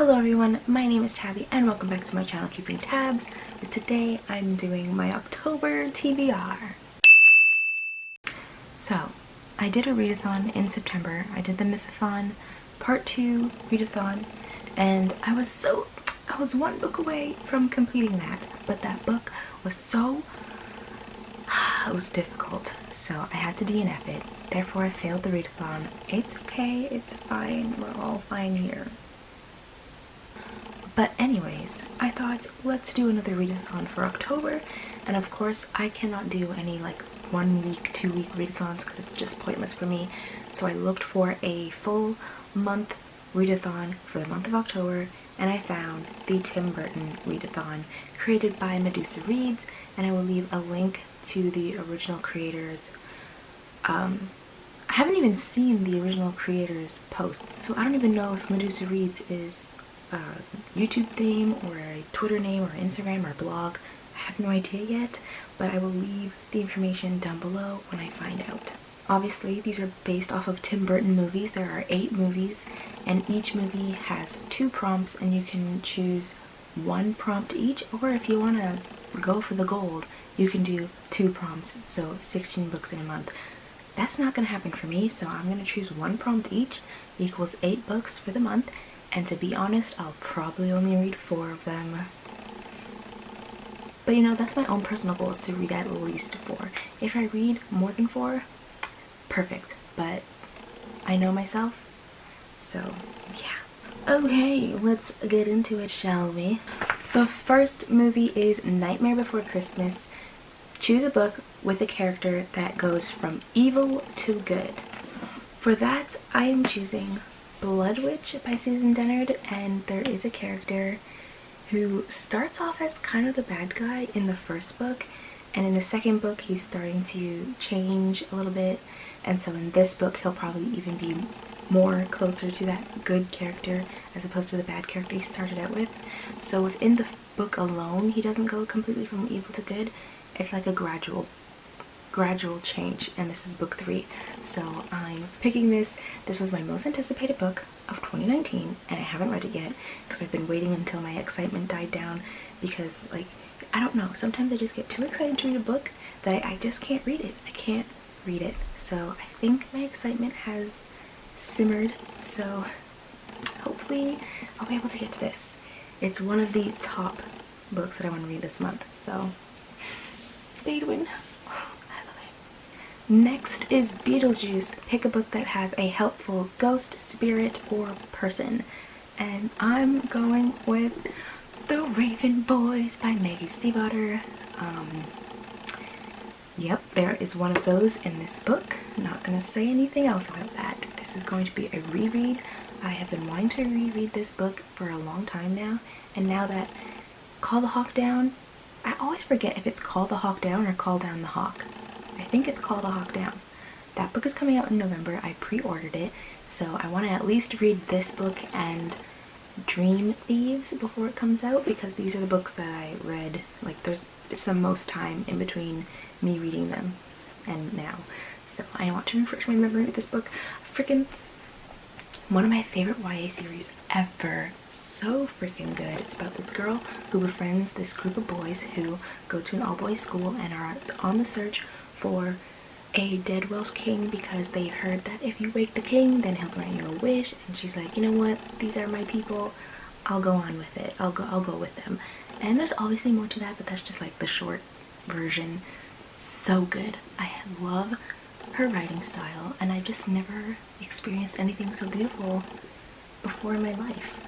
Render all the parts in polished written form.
Hello everyone, my name is Tabby and welcome back to my channel Keeping Tabs. Today I'm doing my October TBR. So, I did a readathon in September. I did the Mythathon Part 2 readathon and I was one book away from completing that, but that book was it was difficult, so I had to DNF it. Therefore I failed the readathon. It's okay, it's fine, we're all fine here. But anyways, I thought let's do another readathon for October, and of course I cannot do any like 1 week, 2 week readathons because it's just pointless for me. So I looked for a full month readathon for the month of October, and I found the Tim Burton readathon created by Medusa Reads, and I will leave a link to the original creators. I haven't even seen the original creators post, so I don't even know if Medusa Reads is a YouTube name or a Twitter name or Instagram or blog. I have no idea yet, but I will leave the information down below when I find out. Obviously, these are based off of Tim Burton movies. There are 8 movies, and each movie has 2 prompts, and you can choose 1 prompt each, or if you want to go for the gold, you can do 2 prompts, so 16 books in a month. That's not going to happen for me, so I'm going to choose 1 prompt each, equals 8 books for the month, and to be honest, I'll probably only read 4 of them. But you know, that's my own personal goal, is to read at least 4. If I read more than 4, perfect, but I know myself, so yeah. Okay, let's get into it, shall we? The first movie is Nightmare Before Christmas. Choose a book with a character that goes from evil to good. For that, I am choosing Blood Witch by Susan Dennard, and there is a character who starts off as kind of the bad guy in the first book, and in the second book he's starting to change a little bit, and so in this book he'll probably even be more closer to that good character as opposed to the bad character he started out with. So within the book alone he doesn't go completely from evil to good. It's like a gradual change, and this is book 3. So I'm picking this. This was my most anticipated book of 2019, and I haven't read it yet because I've been waiting until my excitement died down, because like, I don't know, sometimes I just get too excited to read a book that I just can't read it. I can't read it. So I think my excitement has simmered, so hopefully I'll be able to get to this. It's one of the top books that I want to read this month, so Bedouin. Next is Beetlejuice. Pick a book that has a helpful ghost, spirit, or person. And I'm going with The Raven Boys by Maggie Stiefvater. Yep, there is one of those in this book. Not gonna say anything else about that. This is going to be a reread. I have been wanting to reread this book for a long time now, and now that Call the Hawk Down, I always forget if it's Call the Hawk Down or Call Down the Hawk. I think it's Call the Hawk Down. That book is coming out in November. I pre-ordered it, so I want to at least read this book and Dream Thieves before it comes out, because these are the books that I read, like it's the most time in between me reading them and now. So I want to refresh my memory with this book. Freaking one of my favorite YA series ever. So freaking good. It's about this girl who befriends this group of boys who go to an all-boys school and are on the search for a dead Welsh king, because they heard that if you wake the king then he'll grant you a wish, and she's like, you know what, these are my people, I'll go on with it, I'll go with them. And there's obviously more to that, but that's just like the short version. So good. I love her writing style, and I've just never experienced anything so beautiful before in my life.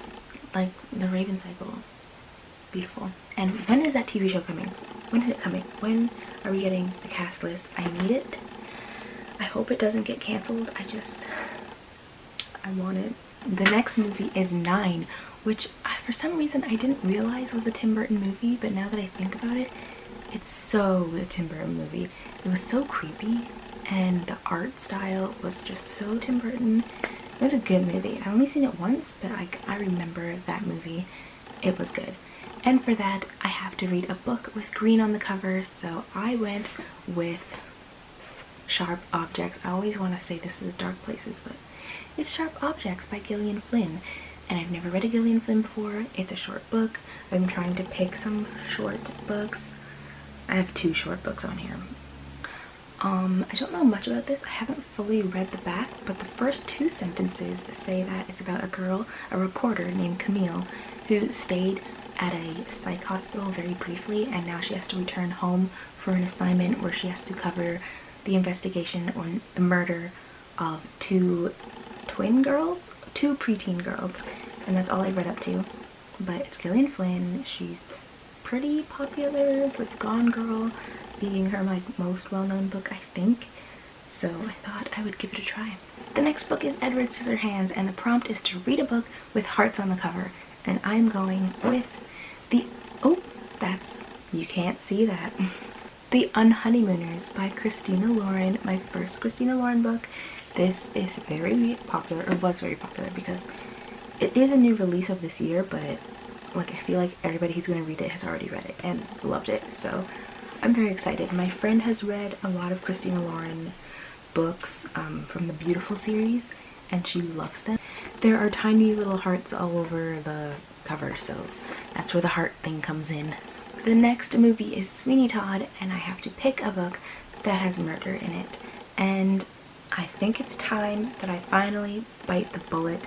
Like the Raven Cycle. Beautiful. And when is that TV show coming? When is it coming? When are we getting the cast list? I need it. I hope it doesn't get canceled. I want it. The next movie is 9, which for some reason I didn't realize was a Tim Burton movie, but now that I think about it, it's so a Tim Burton movie. It was so creepy, and the art style was just so Tim Burton. It was a good movie. I've only seen it once, but I remember that movie. It was good. And for that, I have to read a book with green on the cover, so I went with Sharp Objects. I always want to say this is Dark Places, but it's Sharp Objects by Gillian Flynn. and I've never read a Gillian Flynn before. It's a short book. I'm trying to pick some short books. I have 2 short books on here. I don't know much about this. I haven't fully read the back, but the first 2 sentences say that it's about a girl, a reporter named Camille, who stayed at a psych hospital very briefly, and now she has to return home for an assignment where she has to cover the investigation on the murder of 2 twin girls, 2 preteen girls, and that's all I read up to. But it's Gillian Flynn. She's pretty popular, with Gone Girl being her most well-known book, I think. So I thought I would give it a try. The next book is Edward Scissorhands, and the prompt is to read a book with hearts on the cover. And I'm going with the, oh, that's, you can't see that. The Unhoneymooners by Christina Lauren, my first Christina Lauren book. This is very popular, or was very popular, because it is a new release of this year, but like I feel like everybody who's going to read it has already read it and loved it, so I'm very excited. My friend has read a lot of Christina Lauren books from the Beautiful series, and she loves them. There are tiny little hearts all over the cover, so that's where the heart thing comes in. The next movie is Sweeney Todd, and I have to pick a book that has murder in it, and I think it's time that I finally bite the bullet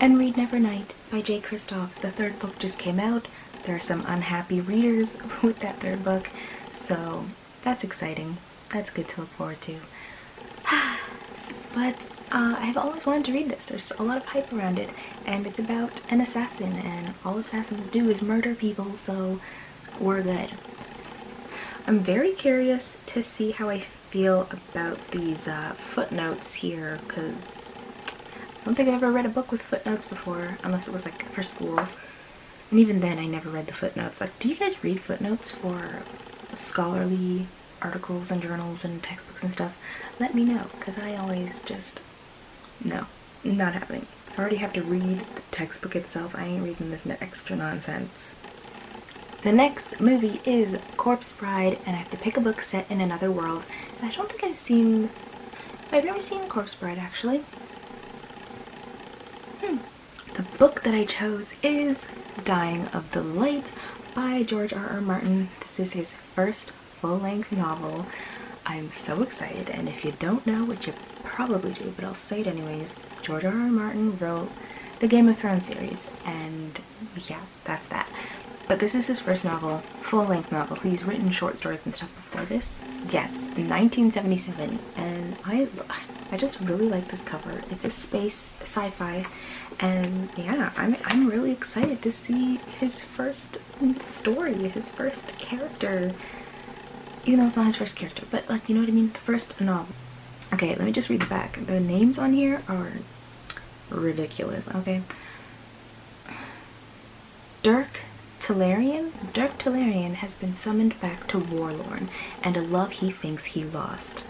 and read Nevernight by J. Kristoff. The 3rd book just came out. There are some unhappy readers with that 3rd book, so that's exciting. That's good to look forward to. But I've always wanted to read this. There's a lot of hype around it, and it's about an assassin, and all assassins do is murder people, so we're good. I'm very curious to see how I feel about these footnotes here, because I don't think I've ever read a book with footnotes before, unless it was like for school. And even then I never read the footnotes. Like, do you guys read footnotes for scholarly articles and journals and textbooks and stuff? Let me know, because I always just, no, not happening. I already have to read the textbook itself. I ain't reading this extra nonsense. The next movie is Corpse Bride, and I have to pick a book set in another world. And I don't think I've never seen Corpse Bride, actually. The book that I chose is Dying of the Light by George R.R. Martin. This is his first full-length novel. I'm so excited, and if you don't know, which you probably do, but I'll say it anyways, George R.R. Martin wrote the Game of Thrones series, and yeah, that's that. But this is his first novel, full-length novel. He's written short stories and stuff before this. Yes, 1977, and I just really like this cover. It's a space sci-fi, and yeah, I'm really excited to see his first story, his first character. Even though it's not his first character, but like, you know what I mean? The first novel. Okay, let me just read the back. The names on here are ridiculous, okay? Dirk Tellurian? Dirk Tellurian has been summoned back to Warlorn and a love he thinks he lost.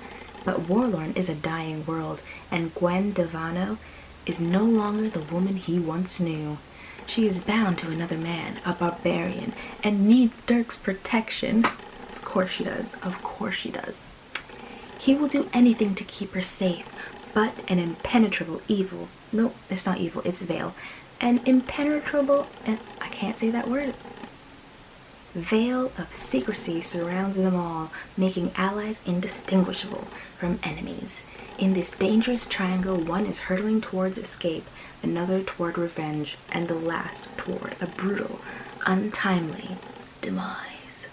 But Warlorn is a dying world, and Gwen Devano is no longer the woman he once knew. She is bound to another man, a barbarian, and needs Dirk's protection. Of course she does. Of course she does. He will do anything to keep her safe, but an impenetrable evil. No, it's not evil, it's veil. An impenetrable, and I can't say that word. Veil of secrecy surrounds them all, making allies indistinguishable from enemies. In this dangerous triangle, one is hurtling towards escape, another toward revenge, and the last toward a brutal, untimely demise.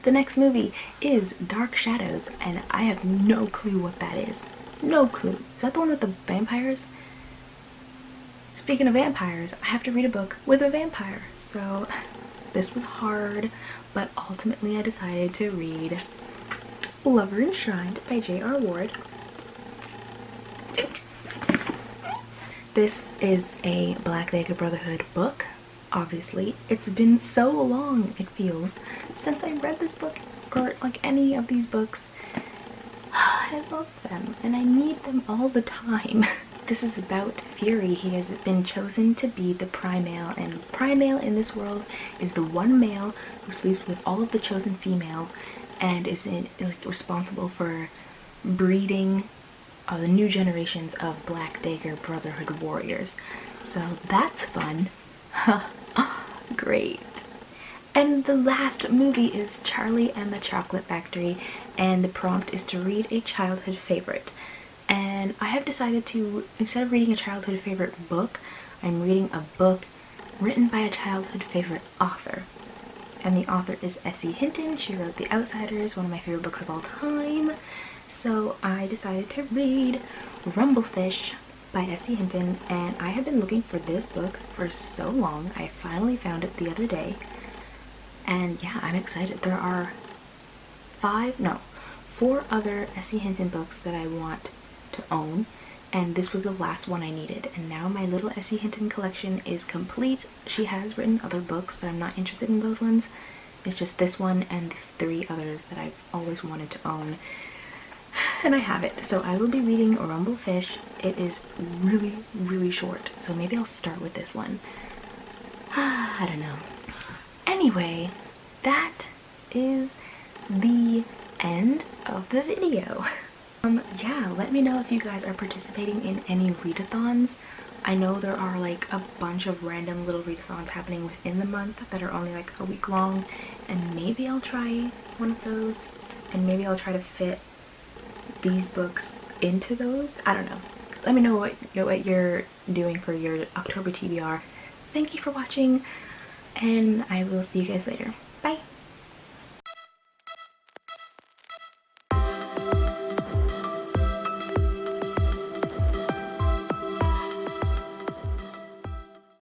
The next movie is Dark Shadows, and I have no clue what that is. No clue. Is that the one with the vampires? Speaking of vampires, I have to read a book with a vampire. So this was hard, but ultimately I decided to read Lover Enshrined by J.R. Ward. This is a Black Dagger Brotherhood book. Obviously, it's been so long, it feels, since I read this book, or like any of these books. I love them, and I need them all the time. This is about Fury. He has been chosen to be the prime male, and prime male in this world is the one male who sleeps with all of the chosen females and is like responsible for breeding the new generations of Black Dagger Brotherhood warriors. So that's fun. Great. And the last movie is Charlie and the Chocolate Factory, and the prompt is to read a childhood favorite. And I have decided to, instead of reading a childhood favorite book, I'm reading a book written by a childhood favorite author. And the author is S.E. Hinton. She wrote The Outsiders, one of my favorite books of all time. So I decided to read Rumblefish by S.E. Hinton, and I have been looking for this book for so long. I finally found it the other day. And yeah, I'm excited. There are 4 other S.E. Hinton books that I want to own, and this was the last one I needed. And now my little S.E. Hinton collection is complete. She has written other books, but I'm not interested in those ones. It's just this one and the 3 others that I've always wanted to own. And I have it. So I will be reading Rumblefish. It is really, really short, so maybe I'll start with this one. I don't know. Anyway, that is the end of the video. Yeah, let me know if you guys are participating in any readathons. I know there are like a bunch of random little readathons happening within the month that are only like a week long, and maybe I'll try one of those, and maybe I'll try to fit these books into those. I don't know. Let me know what you're doing for your October TBR. Thank you for watching, and I will see you guys later.